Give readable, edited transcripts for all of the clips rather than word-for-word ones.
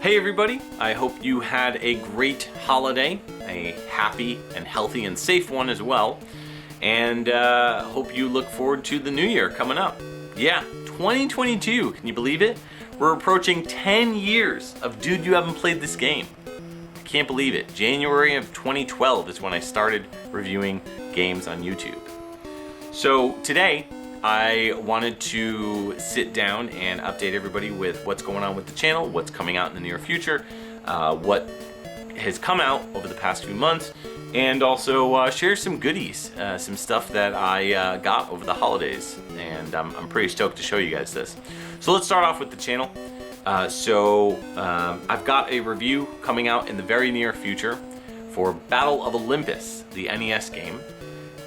Hey everybody, I hope you had a great holiday, a happy and healthy and safe one as well, and hope you look forward to the new year coming up. Yeah, 2022, can you believe it? We're approaching 10 years of Dude, You Haven't Played This Game. I can't believe it. January of 2012 is when I started reviewing games on YouTube. So today, I wanted to sit down and update everybody with what's going on with the channel, what's coming out in the near future, what has come out over the past few months, and also share some goodies, some stuff that I got over the holidays, and I'm pretty stoked to show you guys this. So let's start off with the channel. I've got a review coming out in the very near future for Battle of Olympus, the NES game.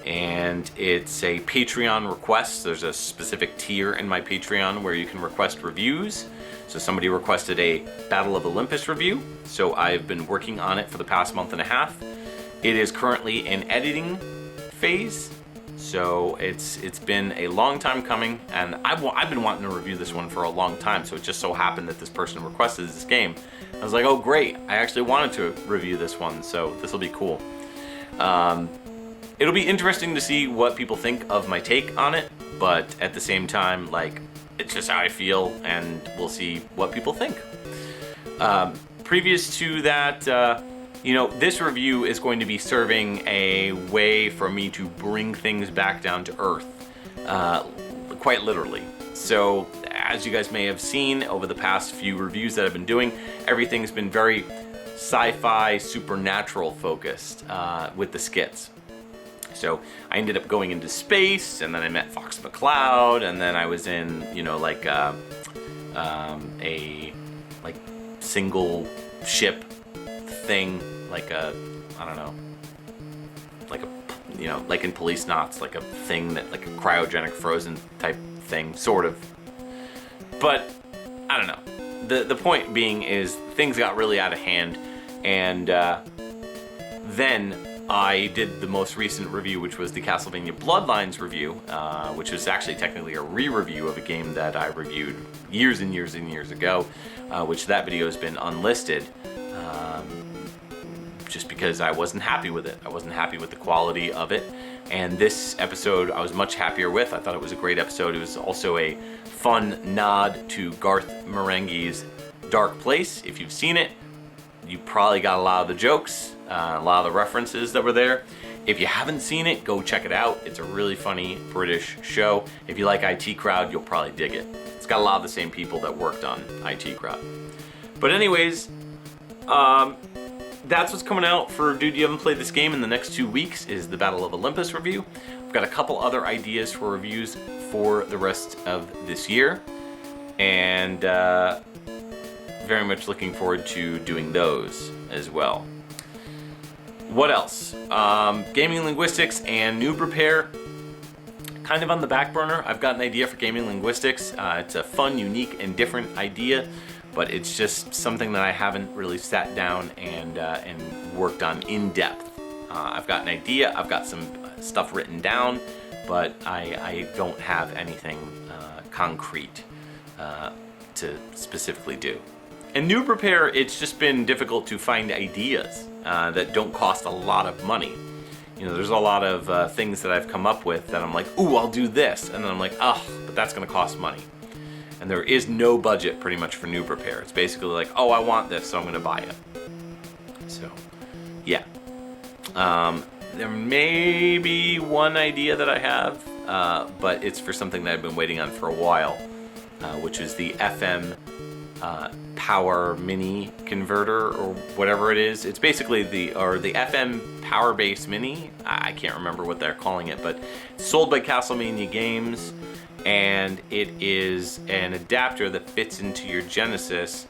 And it's a Patreon request. There's a specific tier in my Patreon where you can request reviews. So somebody requested a Battle of Olympus review. So I've been working on it for the past month and a half. It is currently in editing phase. So it's been a long time coming, and I've been wanting to review this one for a long time. So it just so happened that this person requested this game. I was like, oh great, I actually wanted to review this one, so this will be cool. It'll be interesting to see what people think of my take on it, but at the same time, like, it's just how I feel, and we'll see what people think. Previous to that, this review is going to be serving a way for me to bring things back down to earth, quite literally. So, as you guys may have seen over the past few reviews that I've been doing, everything's been very sci-fi, supernatural focused with the skits. So I ended up going into space, and then I met Fox McCloud, and then I was in, a single ship thing, like in Police Knots, like a thing that, like a cryogenic frozen type thing, sort of. But I don't know. The point being is things got really out of hand, and then I did the most recent review, which was the Castlevania Bloodlines review, which was actually technically a re-review of a game that I reviewed years and years and years ago, which that video has been unlisted, just because I wasn't happy with it. I wasn't happy with the quality of it, and this episode I was much happier with. I thought it was a great episode. It was also a fun nod to Garth Marenghi's Dark Place. If you've seen it, you probably got a lot of the jokes, a lot of the references that were there. If you haven't seen it, go check it out. It's a really funny British show. If you like IT Crowd, you'll probably dig it. It's got a lot of the same people that worked on IT Crowd. But anyways, that's what's coming out for Dude, You Haven't Played This Game in the next 2 weeks is the Battle of Olympus review. I've got a couple other ideas for reviews for the rest of this year. And very much looking forward to doing those as well. What else? Gaming linguistics and noob repair, kind of on the back burner. I've got an idea for gaming linguistics. It's a fun, unique, and different idea, but it's just something that I haven't really sat down and worked on in depth. I've got an idea. I've got some stuff written down, but I don't have anything concrete to specifically do. In noob repair, it's just been difficult to find ideas that don't cost a lot of money. There's a lot of things that I've come up with that I'm like, ooh, I'll do this. And then I'm like, oh, but that's going to cost money. And there is no budget pretty much for noob repair. It's basically like, oh, I want this, so I'm going to buy it. So, yeah. There may be one idea that I have, but it's for something that I've been waiting on for a while, which is the FM power mini converter, or whatever it is. It's basically the FM power base mini. I can't remember what they're calling it, but it's sold by Castlevania Games, and it is an adapter that fits into your Genesis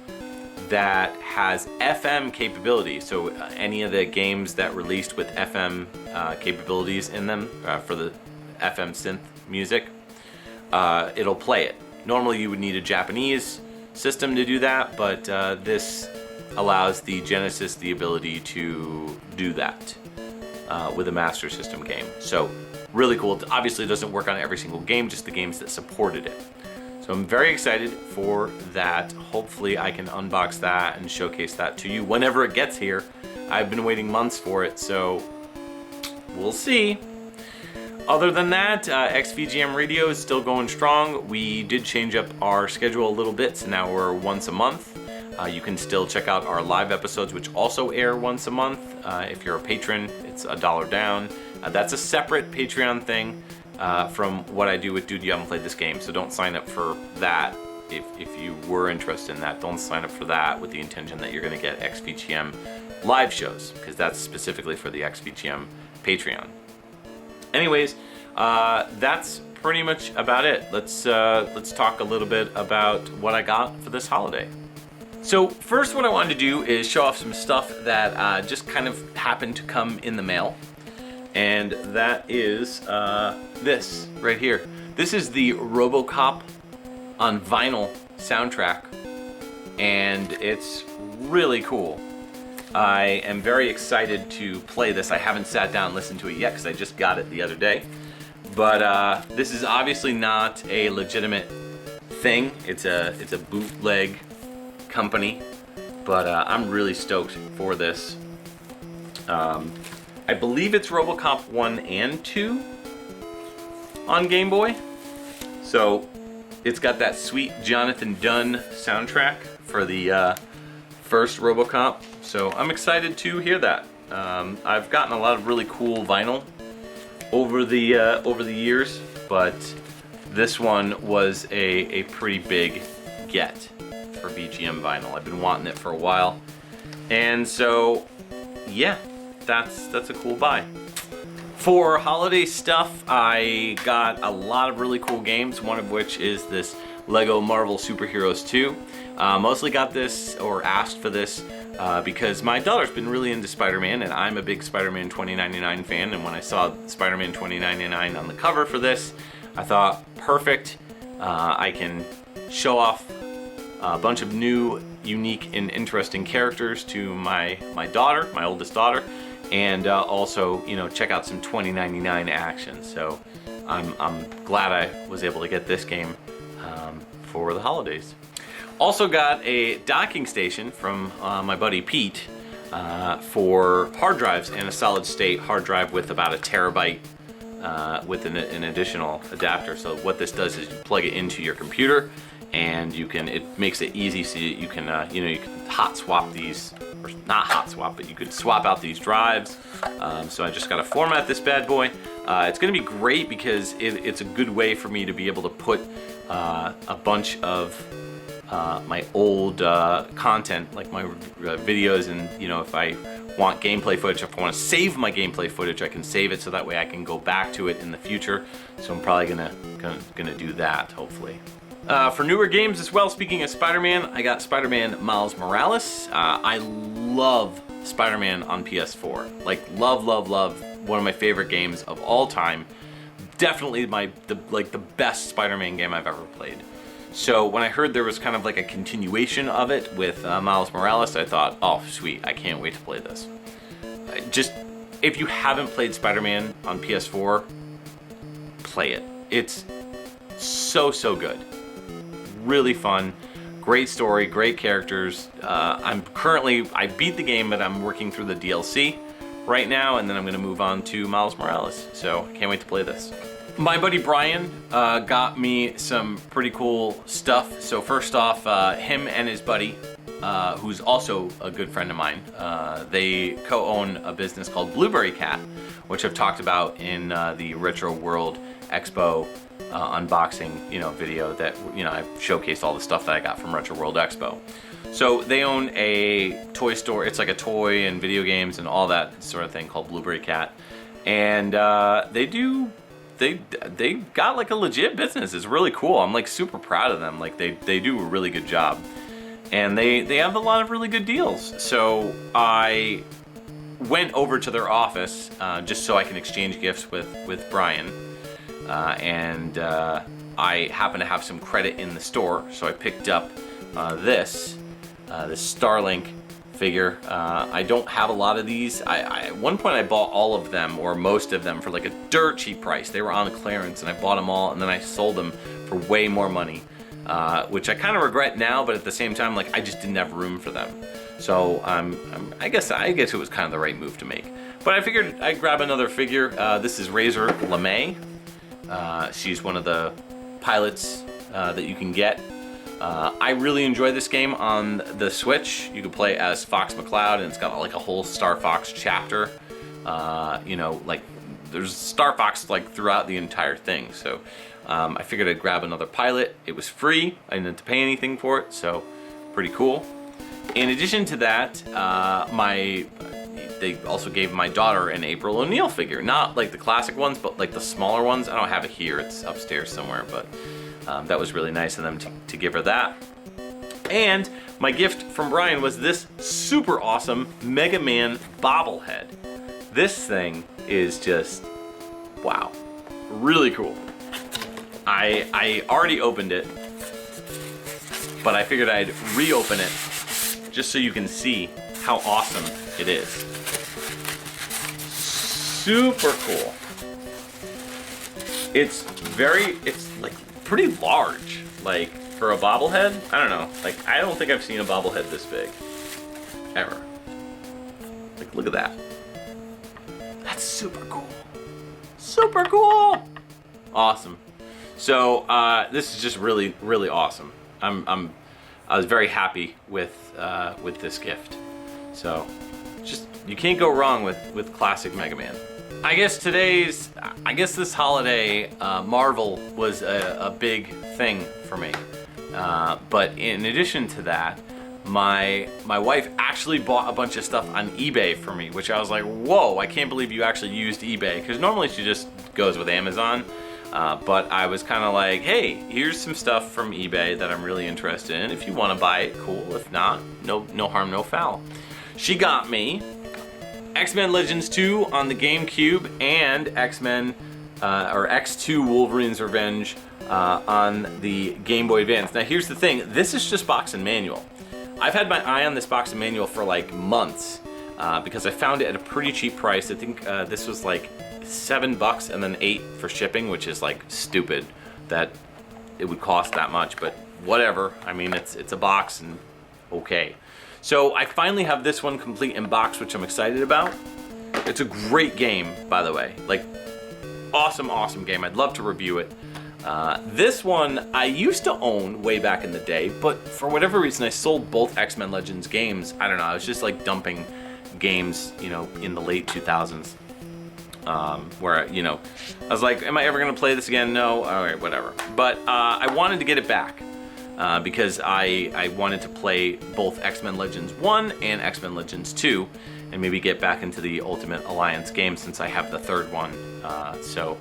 that has FM capability. So any of the games that released with FM capabilities in them for the FM synth music, it'll play it. Normally you would need a Japanese system to do that, but this allows the Genesis the ability to do that with a Master System game. So really cool. It obviously doesn't work on every single game, just the games that supported it. So So I'm very excited for that. Hopefully I can unbox that and showcase that to you whenever it gets here. I've been waiting months for it, so we'll see. Other than that, XVGM Radio is still going strong. We did change up our schedule a little bit, so now we're once a month. You can still check out our live episodes, which also air once a month. If you're a patron, it's $1 down. That's a separate Patreon thing from what I do with Dude You Haven't Played This Game, so don't sign up for that. If you were interested in that, don't sign up for that with the intention that you're going to get XVGM live shows, because that's specifically for the XVGM Patreon. Anyways, that's pretty much about it. Let's talk a little bit about what I got for this holiday. So first, what I wanted to do is show off some stuff that just kind of happened to come in the mail, and that is this right here. This is the RoboCop on vinyl soundtrack, and it's really cool. I am very excited to play this. I haven't sat down and listened to it yet because I just got it the other day. But this is obviously not a legitimate thing. It's a bootleg company, but I'm really stoked for this. I believe it's RoboCop 1 and 2 on Game Boy. So it's got that sweet Jonathan Dunn soundtrack for the first RoboCop. So I'm excited to hear that. I've gotten a lot of really cool vinyl over the years, but this one was a pretty big get for VGM vinyl. I've been wanting it for a while, and so yeah, that's a cool buy. For holiday stuff, I got a lot of really cool games, one of which is this Lego Marvel Superheroes 2. Mostly got this, or asked for this, because my daughter's been really into Spider-Man, and I'm a big Spider-Man 2099 fan, and when I saw Spider-Man 2099 on the cover for this, I thought, perfect, I can show off a bunch of new, unique, and interesting characters to my daughter, my oldest daughter, and also, you know, check out some 2099 action. So I'm glad I was able to get this game for the holidays. Also got a docking station from my buddy Pete for hard drives, and a solid state hard drive with about a terabyte with an additional adapter. So what this does is you plug it into your computer, and it makes it easy so you can you can hot swap these, or not hot swap, but you could swap out these drives. So I just got to format this bad boy. It's going to be great because it's a good way for me to be able to put a bunch of my old content, like my videos, and if I want gameplay footage, if I want to save my gameplay footage, I can save it so that way I can go back to it in the future. So I'm probably gonna do that, hopefully. For newer games as well, speaking of Spider-Man, I got Spider-Man Miles Morales. I love Spider-Man on PS4. Like, love. One of my favorite games of all time. Definitely the best Spider-Man game I've ever played. So when I heard there was kind of like a continuation of it with Miles Morales, I thought, oh sweet, I can't wait to play this. Just, if you haven't played Spider-Man on PS4, play it. It's so good. Really fun, great story, great characters. I beat the game, but I'm working through the DLC right now, and then I'm gonna move on to Miles Morales. So can't wait to play this. My buddy Brian got me some pretty cool stuff. So first off, him and his buddy, who's also a good friend of mine, they co-own a business called Blueberry Cat, which I've talked about in the Retro World Expo unboxing video that I've showcased all the stuff that I got from Retro World Expo. So they own a toy store. It's like a toy and video games and all that sort of thing called Blueberry Cat, and they got like a legit business. It's really cool. I'm like super proud of them. Like they do a really good job, and they have a lot of really good deals. So I went over to their office just so I can exchange gifts with Brian, and I happen to have some credit in the store, so I picked up this Starlink figure. I don't have a lot of these. At one point I bought all of them, or most of them, for like a dirt cheap price. They were on clearance, and I bought them all, and then I sold them for way more money which I kind of regret now, but at the same time, like I just didn't have room for them. So I guess it was kind of the right move to make. But I figured I'd grab another figure. This is Razor LeMay. She's one of the pilots that you can get. I really enjoy this game on the Switch. You can play as Fox McCloud, and it's got like a whole Star Fox chapter. You know, like there's Star Fox like throughout the entire thing. So I figured I'd grab another pilot. It was free. I didn't have to pay anything for it, so pretty cool. In addition to that, they also gave my daughter an April O'Neil figure. Not like the classic ones, but like the smaller ones. I don't have it here. It's upstairs somewhere, but that was really nice of them to give her that. And my gift from Brian was this super awesome Mega Man bobblehead. This thing is just, wow, really cool. I already opened it, but I figured I'd reopen it just so you can see how awesome it is. Super cool. It's like pretty large, like for a bobblehead. I don't know, like I don't think I've seen a bobblehead this big, ever. Like look at that. That's super cool. Super cool. Awesome. So this is just really, really awesome. I was very happy with this gift. So just you can't go wrong with classic Mega Man. I guess this holiday, Marvel was a big thing for me. But in addition to that, my wife actually bought a bunch of stuff on eBay for me, which I was like, whoa, I can't believe you actually used eBay, because normally she just goes with Amazon. But I was kind of like, hey, here's some stuff from eBay that I'm really interested in. If you want to buy it, cool. If not, no harm, no foul. She got me X-Men Legends 2 on the GameCube and X-Men or X2 Wolverine's Revenge on the Game Boy Advance. Now here's the thing, this is just box and manual. I've had my eye on this box and manual for like months because I found it at a pretty cheap price. I think this was like $7 and then $8 for shipping, which is like stupid that it would cost that much, but whatever. I mean, it's a box and okay. So I finally have this one complete in box, which I'm excited about. It's a great game, by the way. Like, awesome game. I'd love to review it. This one I used to own way back in the day, but for whatever reason I sold both X-Men Legends games. I don't know, I was just like dumping games, you know, in the late 2000s. Where, you know, I was like, am I ever going to play this again? No, all right, whatever. But I wanted to get it back because I wanted to play both X-Men Legends 1 and X-Men Legends 2 and maybe get back into the Ultimate Alliance game since I have the third one. So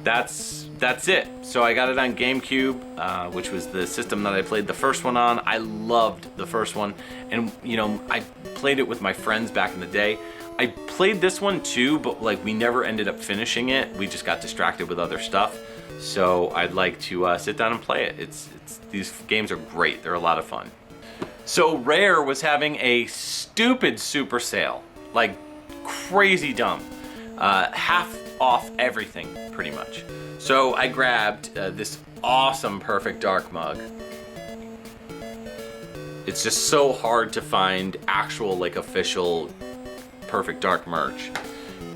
that's it. So I got it on GameCube, which was the system that I played the first one on. I loved the first one, and you know, I played it with my friends back in the day. I played this one too, but like we never ended up finishing it. We just got distracted with other stuff. So I'd like to sit down and play it. These games are great. They're a lot of fun. So Rare was having a stupid super sale, like crazy dumb, half off everything pretty much. So I grabbed this awesome Perfect Dark mug. It's just so hard to find actual like official Perfect Dark merch.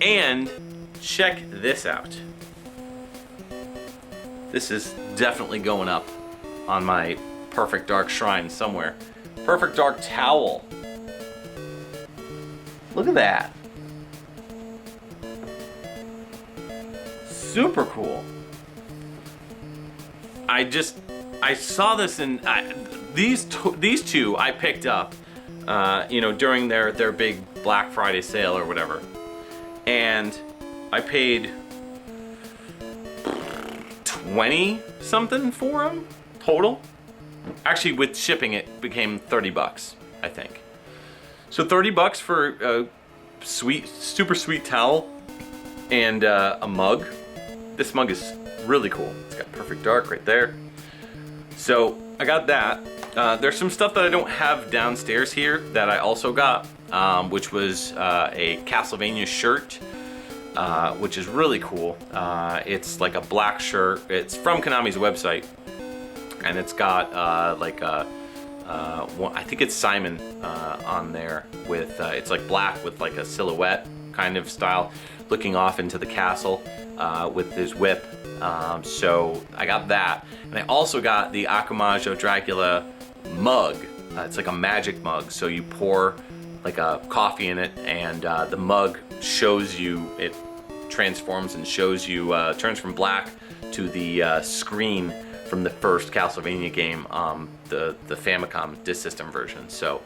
And check this out. This is definitely going up on my Perfect Dark shrine somewhere. Perfect Dark towel. Look at that. Super cool. I saw this and these two I picked up, you know, during their big Black Friday sale or whatever, and I paid 20 something for them total. Actually, with shipping, it became $30, I think. So $30 for a super sweet towel and a mug. This mug is really cool. It's got Perfect Dark right there. So I got that. There's some stuff that I don't have downstairs here that I also got, which was a Castlevania shirt, which is really cool. It's like a black shirt. It's from Konami's website. and it's got I think it's Simon on there with it's like black with like a silhouette kind of style, looking off into the castle with his whip. So I got that, and I also got the Akumajo Dracula mug. It's like a magic mug, so you pour like a coffee in it, and the mug shows you, it transforms and shows you, turns from black to the screen from the first Castlevania game, the Famicom Disk System version. So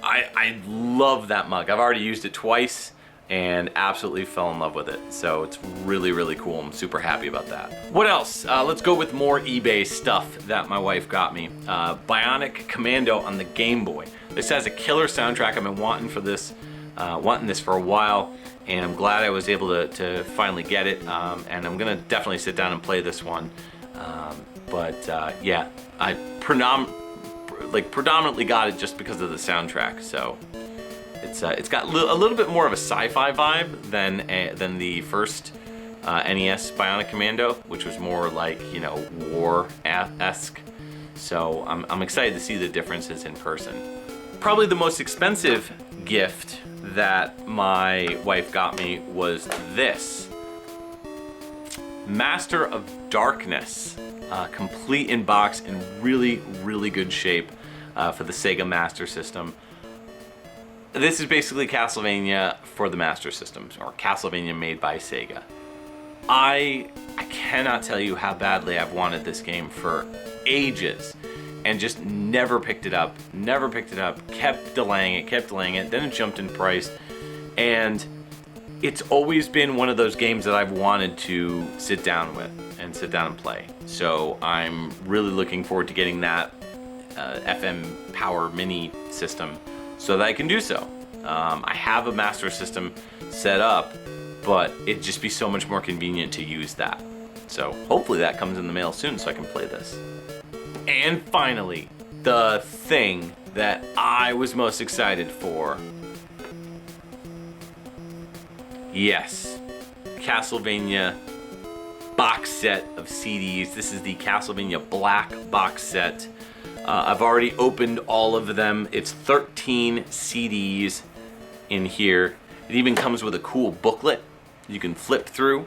I love that mug. I've already used it twice and absolutely fell in love with it. So it's really, really cool. I'm super happy about that. What else? Let's go with more eBay stuff that my wife got me. Bionic Commando on the Game Boy. This has a killer soundtrack. I've been wanting this for a while, and I'm glad I was able to finally get it. And I'm gonna definitely sit down and play this one. Yeah, I predominantly got it just because of the soundtrack. So it's got a little bit more of a sci-fi vibe than the first NES Bionic Commando, which was more like, you know, war-esque. So I'm excited to see the differences in person. Probably the most expensive gift that my wife got me was this Master of Darkness, complete in box, in really, really good shape for the Sega Master System. This is basically Castlevania for the Master System, or Castlevania made by Sega. I cannot tell you how badly I've wanted this game for ages, and just never picked it up, kept delaying it, then it jumped in price, and it's always been one of those games that I've wanted to sit down and play. So I'm really looking forward to getting that FM Power Mini system so that I can do so. I have a Master System set up, but it'd just be so much more convenient to use that. So hopefully that comes in the mail soon so I can play this. And finally, the thing that I was most excited for. Yes, Castlevania box set of CDs. This is the Castlevania Black box set. I've already opened all of them. It's 13 CDs in here. It even comes with a cool booklet you can flip through.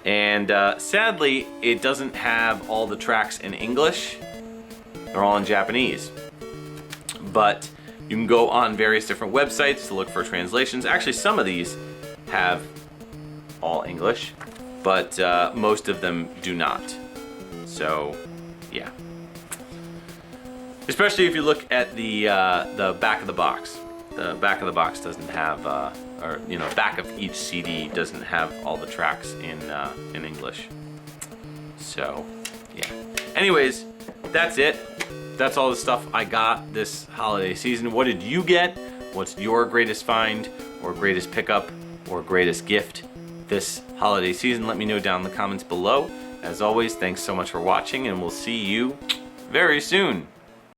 And sadly, it doesn't have all the tracks in English. They're all in Japanese. But you can go on various different websites to look for translations. Actually, some of these have all English, but most of them do not. So, yeah. Especially if you look at the back of the box. The back of the box doesn't have, back of each CD doesn't have all the tracks in English. So, yeah. Anyways, that's it. That's all the stuff I got this holiday season. What did you get? What's your greatest find or greatest pickup or greatest gift this holiday season? Let me know down in the comments below. As always, thanks so much for watching, and we'll see you very soon.